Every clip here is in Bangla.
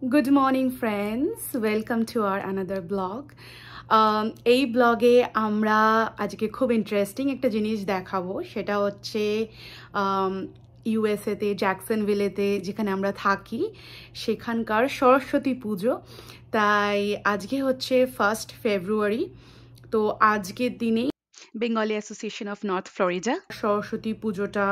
Good morning friends, welcome to our another blog. এই ব্লগে আমরা আজকে খুব ইন্টারেস্টিং একটা জিনিস দেখাবো, সেটা হচ্ছে ইউএসএতে জ্যাকসনভিলেতে যেখানে আমরা থাকি সেখানকার সরস্বতী পুজো। তাই আজকে হচ্ছে 1 ফেব্রুয়ারি। তো আজকের দিনেই Bengali association of North Florida Saraswati পুজোটা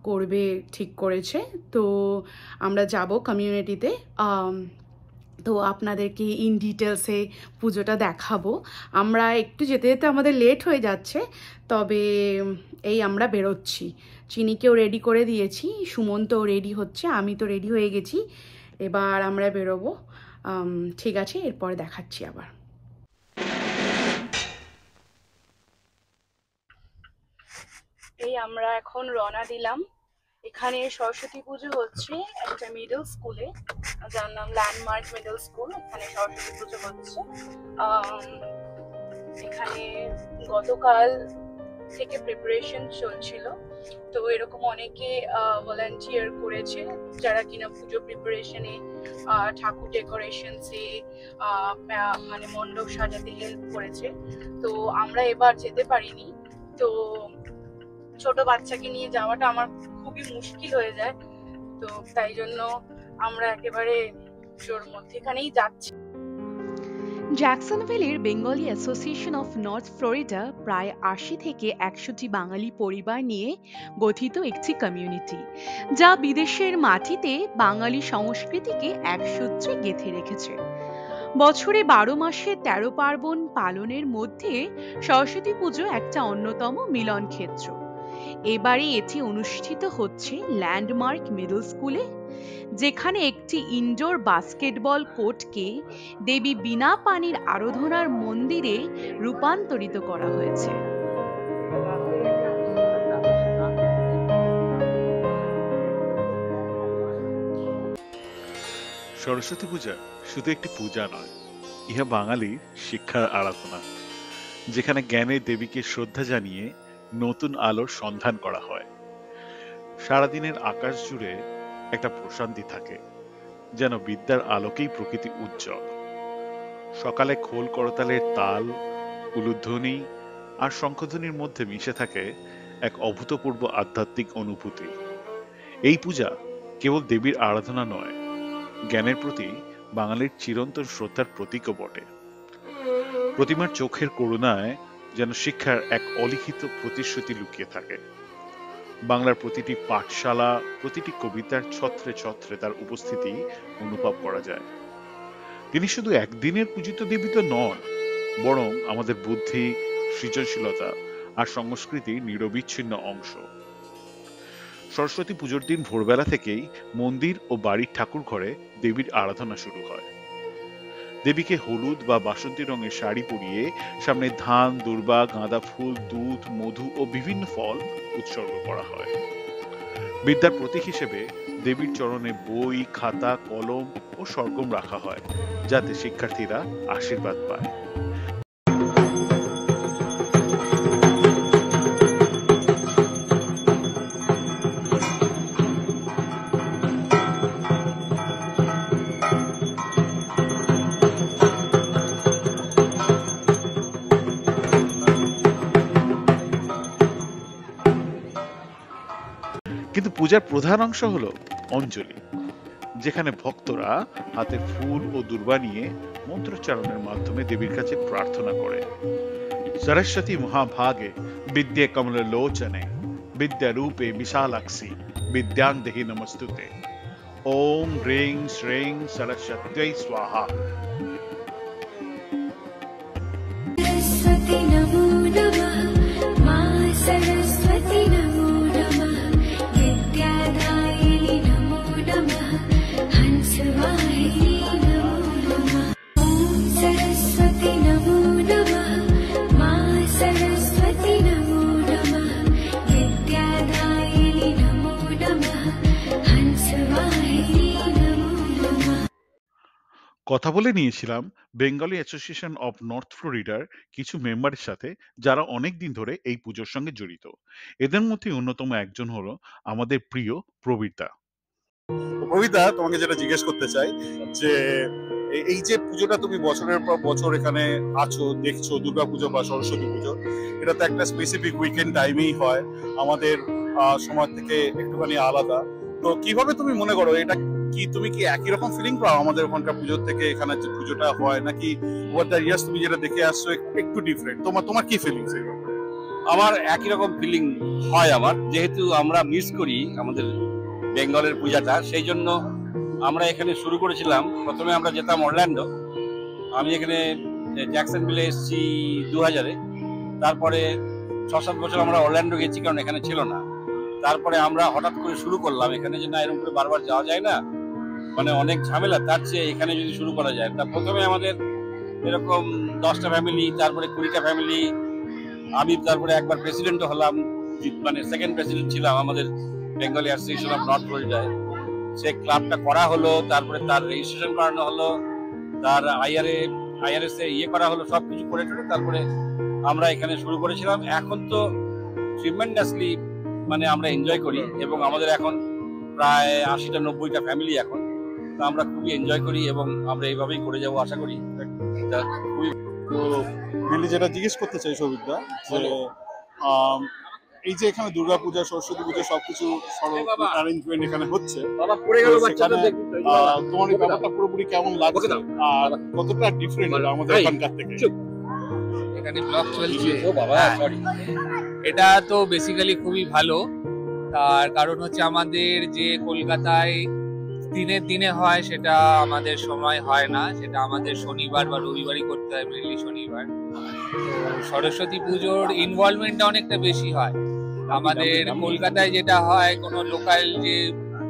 করবে ঠিক করেছে। তো আমরা যাব কমিউনিটিতে, তো আপনাদেরকে ইন ডিটেলসে পুজোটা দেখাবো। আমরা একটু যেতে যেতে আমাদের লেট হয়ে যাচ্ছে, তবে এই আমরা বেরোচ্ছি। চিনিকেও রেডি করে দিয়েছি, সুমন্তও রেডি হচ্ছে, আমি তো রেডি হয়ে গেছি। এবার আমরা বেরোবো। ঠিক আছে, এরপর দেখাচ্ছি আবার। এই আমরা এখন রওনা দিলাম। এখানে সরস্বতী পুজো হচ্ছে একটা মিডল স্কুলে, যার নাম ল্যান্ডমার্ক মিডল স্কুল। এখানে সরস্বতী পুজো হচ্ছে। এখানে গতকাল থেকে প্রিপারেশন চলছিল, তো এরকম অনেকে ভলান্টিয়ার করেছে যারা কিনা পুজো প্রিপারেশনে, ঠাকুর ডেকোরেশনসে, মানে মণ্ডপ সাজাতে হেল্প করেছে। তো আমরা এবার যেতে পারিনি, তো ছোট বাচ্চাকে নিয়ে যাওয়াটা আমার খুবই মুশকিল হয়ে যায়, তো তাই জন্য আমরা একেবারে জোর মধ্যেখানেই যাচ্ছি। জ্যাকসনভিলের Bengali association of North Florida প্রায় ৮০ থেকে ১০০টি বাঙালি পরিবার নিয়ে গঠিত একটি কমিউনিটি, যা বিদেশের মাটিতে বাঙালি সংস্কৃতিকে এক সূত্রে গেঁথে রেখেছে। বছরে ১২ মাসে ১৩ পার্বণ পালনের মধ্যে সরস্বতী পুজো একটা অন্যতম মিলন ক্ষেত্র। এবারে এটি অনুষ্ঠিত হচ্ছে ল্যান্ডমার্ক মিডল স্কুলে, যেখানে একটি ইনডোর বাস্কেটবল কোর্টকে দেবী বীণা পানির আরাধনার মন্দিরে রূপান্তরিত করা হয়েছে। সরস্বতী পূজা শুধু একটি পূজা নয়, ইহা বাঙালির শিক্ষার আরাধনা, যেখানে জ্ঞানের দেবীকে শ্রদ্ধা জানিয়ে নতুন আলোর সন্ধান করা হয়। সারাদিনের আকাশ জুড়ে একটা প্রশান্তি থাকে, যেন বিদ্যার আলোকেই প্রকৃতি উজ্জ্বল। সকালে খোল করতালের তাল, উলুধ্বনি আর শঙ্খধ্বনির মধ্যে মিশে থাকে এক অভূতপূর্ব আধ্যাত্মিক অনুভূতি। এই পূজা কেবল দেবীর আরাধনা নয়, জ্ঞানের প্রতি বাঙালির চিরন্তন শ্রদ্ধার প্রতীকও বটে। প্রতিমার চোখের করুণায় যেন শিক্ষার এক অলিখিত প্রতিশ্রুতি লুকিয়ে থাকে। বাংলার প্রতিটি পাঠশালা, প্রতিটি কবিতার ছত্রে ছত্রে তার উপস্থিতি অনুভব করা যায়। তিনি শুধু একদিনের পূজিত দেবী তো নন, বরং আমাদের বুদ্ধি, সৃজনশীলতা আর সংস্কৃতির নিরবিচ্ছিন্ন অংশ। সরস্বতী পুজোর দিন ভোরবেলা থেকেই মন্দির ও বাড়ির ঠাকুর ঘরে দেবীর আরাধনা শুরু হয়। দেবীকে হলুদ বা বাসন্তী রঙের শাড়ি পরিয়ে সামনে ধান, দূর্বা, গাঁদা ফুল, দুধ, মধু ও বিভিন্ন ফল উৎসর্গ করা হয়। বিদ্যার প্রতীক হিসেবে দেবীর চরণে বই, খাতা, কলম ও সরগম রাখা হয়, যাতে শিক্ষার্থীরা আশীর্বাদ পায়। কিন্তু পূজার প্রধান অংশ হলো অঞ্জলি, যেখানে ভক্তরা হাতে ফুল ও দূর্বা নিয়ে মন্ত্রোচ্চারণের মাধ্যমে দেবীর কাছে প্রার্থনা করে। সরস্বতী মহাভাগে বিদ্যে কমললোচনে বিদ্যারূপে বিশালাক্ষি বিদ্যাং দেহি নমস্তুতে। ওম হ্রিং শ্রীং সরস্বত্যৈ স্বাহা। सरस्वती नमो नमः, मां सरस्वती नमो नमः, विद्यादायिनी नमो नमः, हंसवाहिनी नमो नमः। ॐ सरस्वती नमो नमः, मां सरस्वती नमो नमः, विद्यादायिनी नमो नमः, हंसवाहिनी नमो नमः। কথা বলে নিয়েছিলাম বেঙ্গলি অ্যাসোসিয়েশন অফ নর্থ ফ্লোরিডার কিছু মেম্বারের সাথে, যারা অনেক দিন ধরে এই পুজোর সঙ্গে জড়িত। এদের মধ্যে অন্যতম একজন হলো আমাদের প্রিয় প্রবীরদা। তো কবিতা, তোমাকে যেটা জিজ্ঞেস করতে চাই যে এই যে পুজোটা তুমি বছরের পর বছর এখানে আছো, দেখছো, দুর্গাপুজো বা সরস্বতী পুজো, এটা তো একটা স্পেসিফিক উইকেন্ড টাইমেই হয়, আমাদের সময় থেকে একটুখানি আলাদা। তো কিভাবে তুমি মনে করো এটা কি, তুমি কি একই রকম ফিলিং পাও আমাদের ওখানকার পুজোর থেকে এখানে যে পুজোটা হয়, নাকি ওভার দ্য ইয়ার্স তুমি যেটা দেখে আসছো একটু ডিফারেন্ট? তোমার কি ফিলিংস? আমার একই রকম ফিলিং হয় আমার, যেহেতু আমরা মিস করি আমাদের বেঙ্গলের পূজাটা, সেই জন্য আমরা এখানে শুরু করেছিলাম। প্রথমে আমরা যেতাম অরল্যান্ডো, আমি এখানে জ্যাকসনভিলে এসেছি 2000-এ। তারপরে 6-7 বছর আমরা অরল্যান্ডো গেছি, কারণ এখানে ছিল না। তারপরে আমরা হঠাৎ করে শুরু করলাম এখানে, যে না এরকম করে বারবার যাওয়া যায় না, মানে অনেক ঝামেলা, তার চেয়ে এখানে যদি শুরু করা যায়। তা প্রথমে আমাদের এরকম 10টা ফ্যামিলি, তারপরে 20টা ফ্যামিলি, আমি তারপরে একবার প্রেসিডেন্টও হলাম, মানে সেকেন্ড প্রেসিডেন্ট ছিলাম আমাদের বেঙ্গলি অ্যাসোসিয়েশন অফ নর্থ ফ্লোরিডায়। সে ক্লাবটা করা হলো, তারপরে তার রেজিস্ট্রেশন করানো হলো, তার আইআরএস এ ইয়ে করা হলো, সবকিছু করে টোরে তারপরে আমরা এখানে শুরু করেছিলাম। এখন তো ট্রিমেন্ডাসলি মানে আমরা এনজয় করি, এবং আমাদের এখন প্রায় 80-90টা ফ্যামিলি এখন, তো আমরা খুবই এনজয় করি এবং আমরা এইভাবেই করে যাবো আশা করি। খুবই তো মেনলি যেটা জিজ্ঞেস করতে চাই সৌভিকদা, যে এই যে এখানে দুর্গাপূজা, সরস্বতী পুজো সবকিছু অ্যারেঞ্জমেন্ট এখানে হচ্ছে, তোমার এই ব্যাপারটা পুরোপুরি কেমন লাগছে আর কতটা ডিফারেন্ট আমাদের এখানকার থেকে? এখানে ব্লগ চলছে, এটা তো বেসিক্যালি খুবই ভালো। তার কারণ হচ্ছে আমাদের যে কলকাতায় দিনে হয়, সেটা আমাদের সময় হয় না, সেটা আমাদের শনিবার বা রবিবারই করতে হয়, মেনলি শনিবার। তো সরস্বতী পুজোর ইনভলভমেন্টটা অনেকটা বেশি হয়। আমাদের কলকাতায় যেটা হয়, কোনো লোকাল যে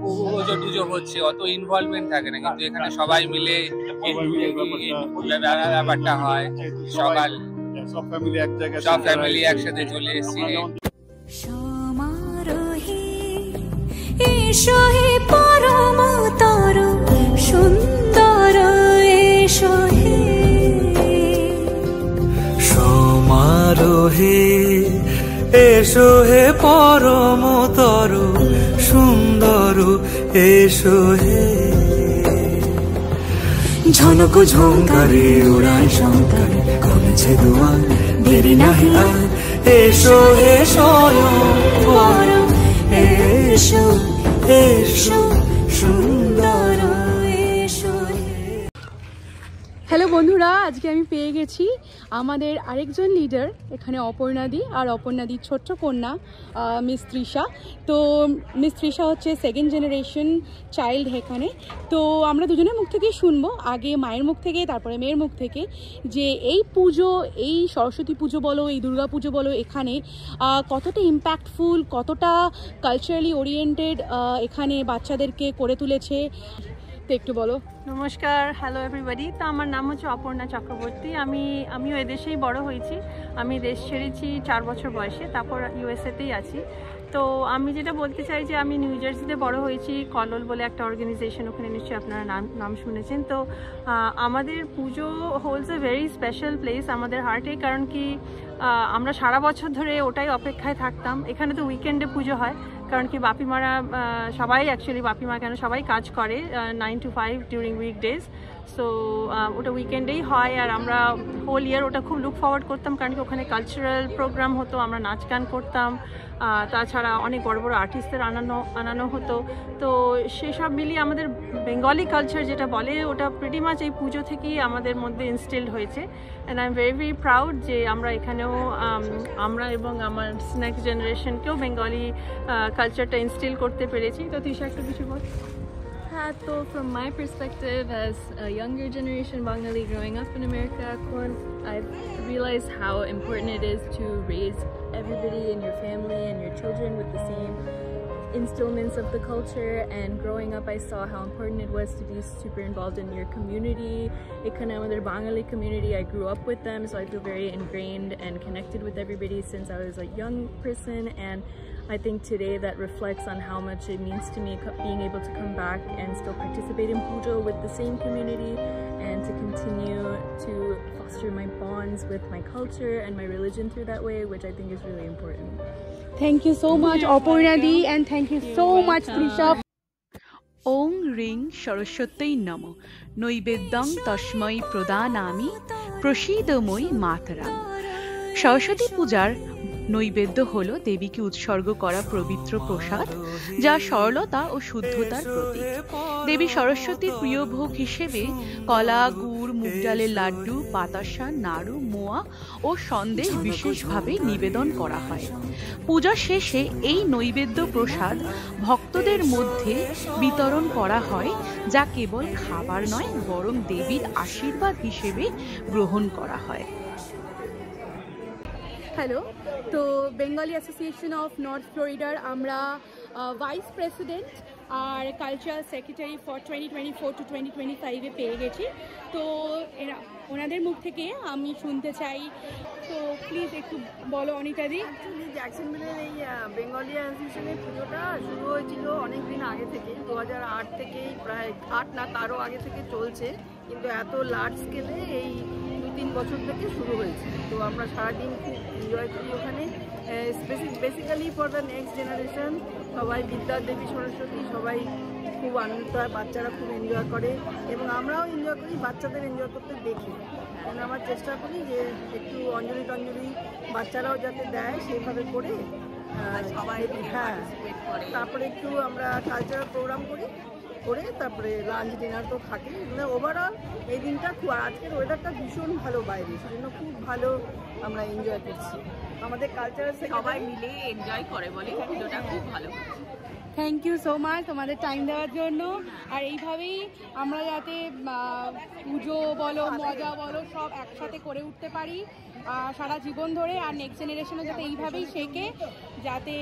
পুজো টুজো হচ্ছে অত ইনভলভমেন্ট থাকে না, কিন্তু এখানে সবাই মিলে ব্যাপারটা হয়। সব ফ্যামিলি এক জায়গায়, সব ফ্যামিলি একসাথে চলে এসেছি। সমারোহে এসো হে পরমতর সুন্দর, এসো হে সমারোহে এসো হে পরমতর সুন্দর, এসো হে ঝনক ঝঙ্কারে উড়ায় শঙ্কর, কমেছে দুয়ার দেরি নাহি আর, এসো হে স্বয়ং এসো এসো সুন্দর, এসো। হ্যালো বন্ধুরা, আজকে আমি পেয়ে গেছি আমাদের আরেকজন লিডার এখানে, অপর্ণাদি, আর অপর্ণাদির ছোট্ট কন্যা মিস তৃষা। তো মিস তৃষা হচ্ছে সেকেন্ড জেনারেশন চাইল্ড এখানে। তো আমরা দুজনের মুখ থেকেই শুনবো, আগে মায়ের মুখ থেকে তারপরে মেয়ের মুখ থেকে, যে এই পুজো, এই সরস্বতী পুজো বলো, এই দুর্গা পুজো বলো, এখানে কতটা ইম্প্যাক্টফুল, কতটা কালচারালি ওরিয়েন্টেড এখানে বাচ্চাদেরকে করে তুলেছে, তো একটু বলো। নমস্কার, হ্যালো এভরিবডি। তো আমার নাম হচ্ছে অপর্ণা চক্রবর্তী। আমিও এদেশেই বড় হয়েছি। আমি দেশ ছেড়েছি 4 বছর বয়সে, তারপর ইউএসএতেই আছি। তো আমি যেটা বলতে চাই যে আমি নিউ জার্সিতে বড় হয়েছি, কলল বলে একটা অর্গানাইজেশন, ওখানে নিশ্চয়ই আপনারা নাম শুনেছেন। তো আমাদের পুজো holds a very special place আমাদের হার্টে, কারণ কি আমরা সারা বছর ধরে ওটাই অপেক্ষায় থাকতাম। এখানে তো উইকেন্ডে পুজো হয়, কারণ কি বাপিমারা সবাই, অ্যাকচুয়ালি বাপিমা কেন সবাই কাজ করে 9 to 5 ডিউরিং উইকডেজ। সো ওটা উইকেন্ডেই হয়, আর আমরা হোল ইয়ার ওটা খুব লুক ফরওয়ার্ড করতাম, কারণ কি ওখানে কালচারাল প্রোগ্রাম হতো, আমরা নাচ গান করতাম, তাছাড়া অনেক বড় বড় আর্টিস্টদের আনানো হতো। তো সেসব মিলিয়ে আমাদের বেঙ্গলি কালচার যেটা বলে, ওটা প্রিটি মাচ এই পুজো থেকেই আমাদের মধ্যে ইনস্টিলড হয়েছে। And I am very very proud যে আমরা এখানেও আমরা এবং আমার নেক্সট জেনারেশনকেও বেঙ্গলি কালচারটা ইনস্টিল করতে পেরেছি। তো তৃষা একটা কিছু বল। So from my perspective as a younger generation Bengali growing up in America, I've realized how important it is to raise everybody in your family and your children with the same instillments of the culture. And growing up I saw how important it was to be super involved in your community. Ekhane amader Bengali community, I grew up with them, so I feel very ingrained and connected with everybody since I was a young person. And I think today that reflects on how much it means to me being able to come back and still participate in pujo with the same community, and to continue to foster my bonds with my culture and my religion through that way, which I think is really important. Thank you so much, Aparna Di, and thank you so much, Trisha. ওং রিং সরস্বত্যৈ নম নৈবেদ্যং তস্मै প্রদানামি প্রসীদময়ী মাতরং। সরস্বতী পূজার নৈবেদ্য হল দেবীকে উৎসর্গ করা পবিত্র প্রসাদ, যা সরলতা ও শুদ্ধতার প্রতীক। দেবী সরস্বতীর প্রিয় ভোগ হিসেবে কলা, গুড়, মুগ ডালের লাড্ডু, বাতাসা, নাড়ু, মোয়া ও সন্দেশ বিশেষভাবে নিবেদন করা হয়। পূজা শেষে এই নৈবেদ্য প্রসাদ ভক্তদের মধ্যে বিতরণ করা হয়, যা কেবল খাবার নয় বরং দেবীর আশীর্বাদ হিসেবে গ্রহণ করা হয়। হ্যালো, তো বেঙ্গলি অ্যাসোসিয়েশন অফ নর্থ ফ্লোরিডার আমরা ভাইস প্রেসিডেন্ট আর কালচারাল সেক্রেটারি ফর 2024 to 2025 পেয়ে গেছি। তো ওনাদের মুখ থেকে আমি শুনতে চাই, তো প্লিজ একটু বলো অনিতাদি। অ্যাকচুয়ালি জ্যাকসনভিলের এই বেঙ্গলি অ্যাসোসিয়েশনের পুজোটা শুরু হয়েছিল অনেক দিন আগে থেকে, 2008 থেকেই, প্রায় 8 না তারও আগে থেকে চলছে, কিন্তু এত লার্জ স্কেলে এই 2-3 বছর থেকে শুরু হয়েছে। তো আমরা সারাদিন খুব এনজয় করি ওখানে, basically for the next generation. সবাই বিদ্যা দেবী সরস্বতী সবাই খুব আনন্দিত হয়, বাচ্চারা খুব এনজয় করে এবং আমরাও এনজয় করি, বাচ্চাদের এনজয় করতে দেখি। কারণ আমরা চেষ্টা করি যে একটু অঞ্জলি টঞ্জলি বাচ্চারাও যাতে দেয় সেইভাবে করে সবাই, হ্যাঁ, তারপরে একটু আমরা কালচারাল প্রোগ্রাম করি, করে তারপরে লাঞ্চ ডিনার তো থাকে। মানে ওভারঅল এই দিনটা খুব, আজকের ওয়েদারটা ভীষণ ভালো বাইরে, সেজন্য খুব ভালো আমরা এনজয় করছি। আমাদের কালচারাল সবাই মিলে এনজয় করে বলে পুজোটা খুব ভালো। থ্যাংক ইউ সো মাচ তোমাদের টাইম দেওয়ার জন্য। আর এইভাবেই আমরা যাতে পুজো বলো, মজা বলো, সব একসাথে করে উঠতে পারি সারা জীবন ধরে, আর নেক্সট জেনারেশনও যাতে এইভাবেই শেখে, যাতে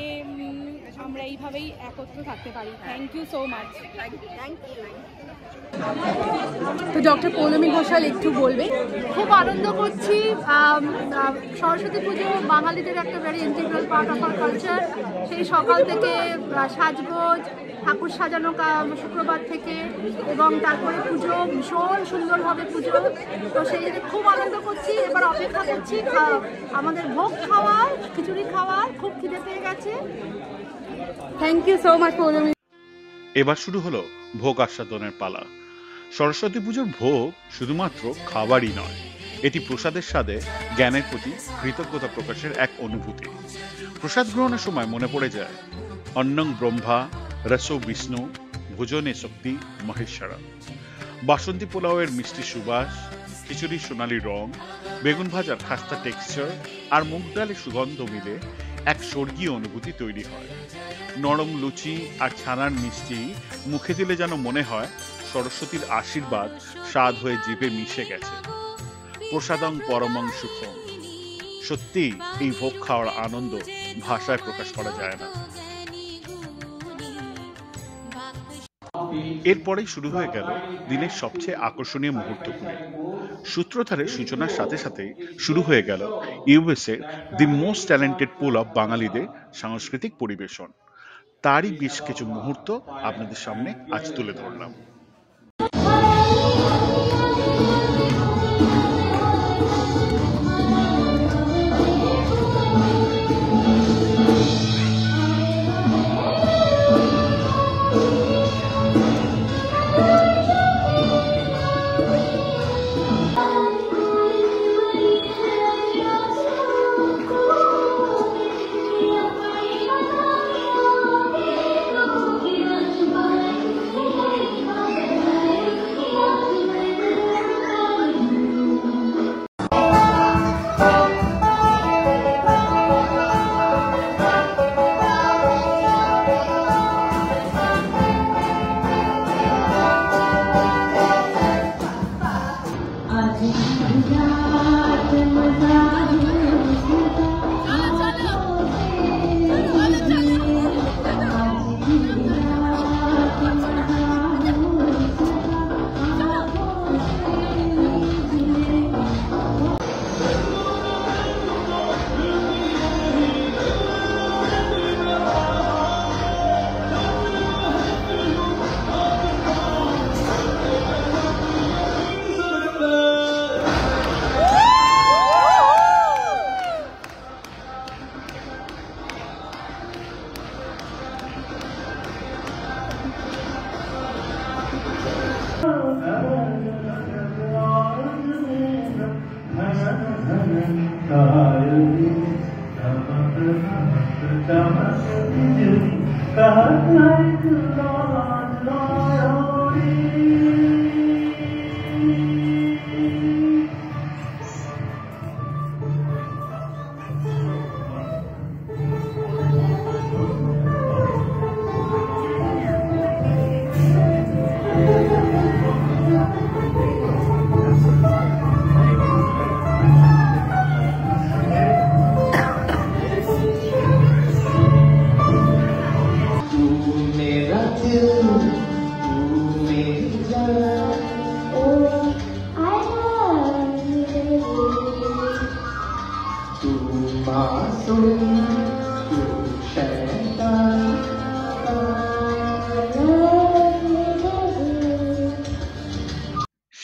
আমরা এইভাবেই একত্র থাকতে পারি। Thank you so much. Thank you. তো ডক্টর পৌলমী ঘোষাল একটু বলবে। খুব আনন্দ করছি। সরস্বতী পুজো বাঙালিদের একটা very integral part of our culture. সেই সকাল থেকে সাজগোজ, ঠাকুর সাজানো শুক্রবার থেকে, এবং তারপরে পুজো ভীষণ সুন্দরভাবে পুজো। তো সেই খুব আনন্দ করছি। এবার অপেক্ষা করছি আমাদের ভোগ খাওয়ার, খিচুড়ি খাওয়ার, খুব খিদে পেয়ে গেছে। Thank you so much Poulami. এবার শুরু হলো ভোগ আস্বাদনের পালা। সরস্বতী পুজোর ভোগ শুধুমাত্র খাবারই নয়, এটি প্রসাদের স্বাদে জ্ঞানের প্রতি কৃতজ্ঞতা প্রকাশের এক অনুভূতি। প্রসাদ গ্রহণের সময় মনে পড়ে যায় অন্নং ব্রহ্মা রসো বিষ্ণু ভোজনে শক্তি মহেশ্বরা। বাসন্তী পোলাওয়ের মিষ্টি সুবাস, খিচুড়ির সোনালি রং, বেগুন ভাজার খাস্তা টেক্সচার আর মুগ ডালের সুগন্ধ মিলে এক স্বর্গীয় অনুভূতি তৈরি হয়। নরম লুচি আর ছানার মিষ্টি মুখে দিলে যেন মনে হয় সরস্বতীর আশীর্বাদ স্বাদ হয়ে জিভে মিশে গেছে। প্রসাদং পরমং সুখং। সত্যি এই ভোগ খাওয়ার আনন্দ ভাষায় প্রকাশ করা যায় না। এরপরেই শুরু হয়ে গেল দিনের সবচেয়ে আকর্ষণীয় মুহূর্তগুলি। সূত্রধারের সূচনার সাথে সাথেই শুরু হয়ে গেল USA the most talented pool of বাঙালিদের সাংস্কৃতিক পরিবেশন। তারই বেশ কিছু মুহূর্ত আপনাদের সামনে আজ তুলে ধরলাম।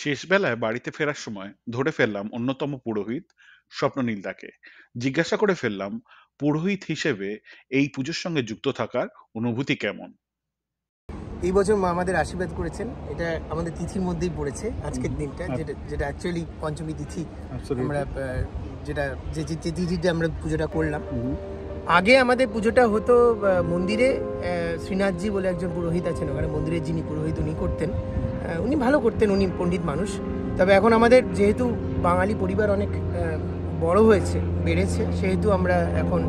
শেষ বেলায় বাড়িতে ফেরার সময় ধরে ফেললাম অন্যতম পুরোহিত স্বপ্ননীলদাকে। জিজ্ঞাসা করে ফেললাম পুরোহিত হিসেবে এই পুজোর সঙ্গে যুক্ত থাকার অনুভূতি কেমন। এই বছর মা আমাদের আশীর্বাদ করেছেন, এটা আমাদের তিথির মধ্যেই পড়েছে আজকের দিনটা, যেটা অ্যাকচুয়ালি পঞ্চমী তিথি। আমরা যেটা যে তিথিতে আমরা পুজোটা করলাম, আগে আমাদের পুজোটা হতো মন্দিরে। শ্রীনাথজি বলে একজন পুরোহিত আছেন ওখানে মন্দিরের, যিনি পুরোহিত উনি করতেন, উনি ভালো করতেন, উনি পণ্ডিত মানুষ। তবে এখন আমাদের যেহেতু বাঙালি পরিবার অনেক বড় হয়েছে, বেড়েছে, সেহেতু আমরা এখন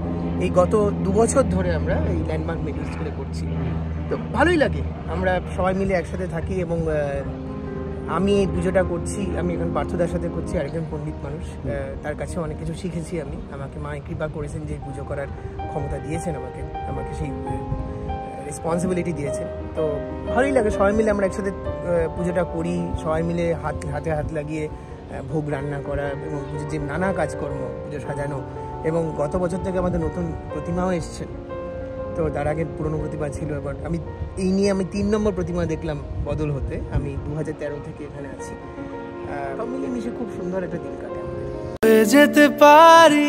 এই গত 2 বছর ধরে আমরা এই ল্যান্ডমার্ক মিডল স্কুলে করছি। তো ভালোই লাগে, আমরা সবাই মিলে একসাথে থাকি। এবং আমি এই পুজোটা করছি, আমি এখন পার্থদার সাথে করছি, আরেকজন পণ্ডিত মানুষ, তার কাছে অনেক কিছু শিখেছি আমি। আমাকে মা কৃপা করেছেন যে পুজো করার ক্ষমতা দিয়েছেন আমাকে সেই রেসপন্সিবিলিটি দিয়েছেন। তো ভালোই লাগে, সবাই মিলে আমরা একসাথে পুজোটা করি, সবাই মিলে হাতে হাত লাগিয়ে ভোগ রান্না করা এবং পুজোর যে নানা কাজকর্ম, পুজো সাজানো। এবং গত বছর থেকে আমাদের নতুন প্রতিমাও এসছে, তো তার আগে পুরনো প্রতিমা ছিল। এবার আমি 3 নম্বর প্রতিমা দেখলাম বদল হতে। আমি 2013 থেকে এখানে আছি। সব মিলে মিশে খুব সুন্দর একটা দিন কাটে আমাদের। যেতে পারি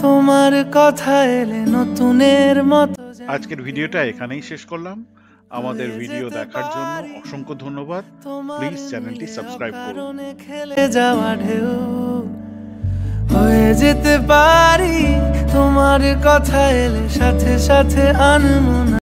তোমার কথা এলে নতুনের মতো। আজকের ভিডিওটা এখানেই শেষ করলাম। আমাদের ভিডিও দেখার জন্য অসংখ্য ধন্যবাদ। প্লিজ চ্যানেলটি সাবস্ক্রাইব করুন। খেলে যাওয়া ঢেউ হয়ে যেতে পারি তোমার কথা এলে সাথে সাথে আনমনা।